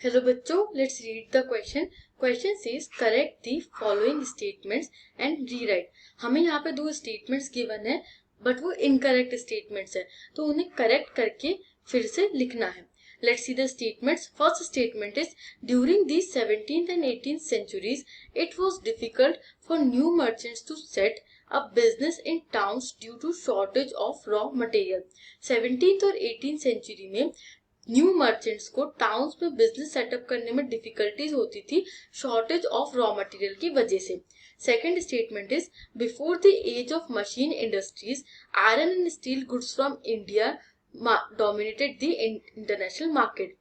Hello बच्चों, let's read the question. Question says correct the following statements and rewrite. हमें यहाँ पे दो स्टेटमेंट्स गिवन है बट वो इनकरेक्ट स्टेटमेंट्स है, तो उन्हें करेक्ट करके फिर से लिखना है। Let's see the statements. First statement is during the 17th and 18th centuries it was difficult for new merchants to set up business in towns due to shortage of raw material। 17th और 18th century में new merchants को towns में business setup करने में difficulties होती थी shortage of raw material की वजह से। Second statement is before the age of machine industries iron and steel goods from India dominated the international market.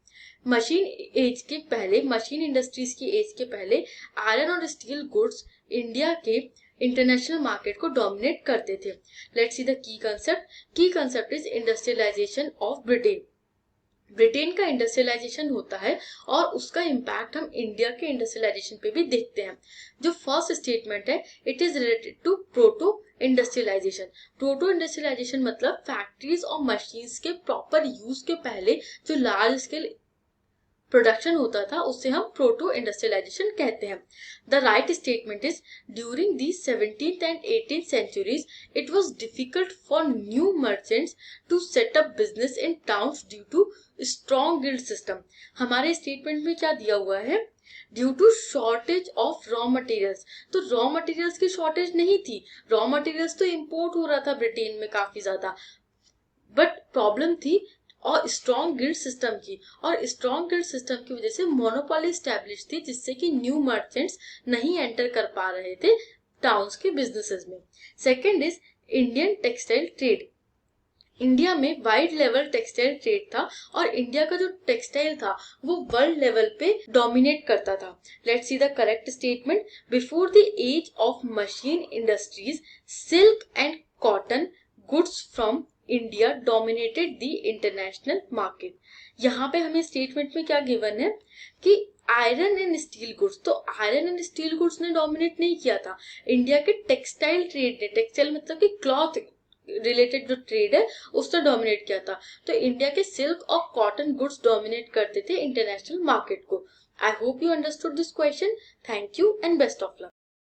Machine age के पहले, मशीन इंडस्ट्रीज की एज के पहले आयरन और स्टील गुड्स इंडिया के इंटरनेशनल मार्केट को डोमिनेट करते थे। Let's see the key concept. Key concept is industrialization of Britain. Britain का इंडस्ट्रियलाइजेशन होता है और उसका इम्पैक्ट हम इंडिया के इंडस्ट्रियलाइजेशन पे भी देखते हैं। जो फर्स्ट स्टेटमेंट है it is related to proto industrialisation. Proto industrialisation मतलब फैक्ट्रीज और मशीन्स के प्रॉपर यूज के पहले जो लार्ज स्केल प्रोडक्शन होता था उससे हम प्रोटो इंडस्ट्रियलाइजेशन कहते हैं। The right statement is during the 17th and 18th centuries it was difficult for new merchants to set up business in towns due to strong guild system। हमारे statement में क्या दिया हुआ है? Due to shortage of raw materials. तो raw materials की shortage नहीं थी, रॉ मटेरियल्स तो इम्पोर्ट हो रहा था ब्रिटेन में काफी ज्यादा, बट प्रॉब्लम थी और स्ट्रॉन्ग गिल्ड सिस्टम की, और स्ट्रॉन्ग गिल्ड सिस्टम की वजह से मोनोपोली स्टैब्लिश थी जिससे कि न्यू मर्चेंट्स नहीं एंटर कर पा रहे थे टाउन्स के बिजनेसेस में। Second is Indian textile trade. India में वाइड लेवल टेक्सटाइल ट्रेड था और इंडिया का जो टेक्सटाइल था वो वर्ल्ड लेवल पे डोमिनेट करता था। Let's see the correct statement. Before the age of machine industries silk and cotton goods from India dominated the international market. यहाँ पे हमें स्टेटमेंट में क्या गिवन है कि आयरन एंड स्टील गुड्स, तो आयरन एंड स्टील गुड्स ने dominate नहीं किया था, इंडिया के टेक्सटाइल ट्रेड ने, टेक्सटाइल मतलब कि क्लॉथ रिलेटेड जो ट्रेड है उसने डोमिनेट किया था। तो इंडिया के सिल्क और कॉटन गुड्स डोमिनेट करते थे इंटरनेशनल मार्केट को। I hope you understood this question. Thank you and best of luck.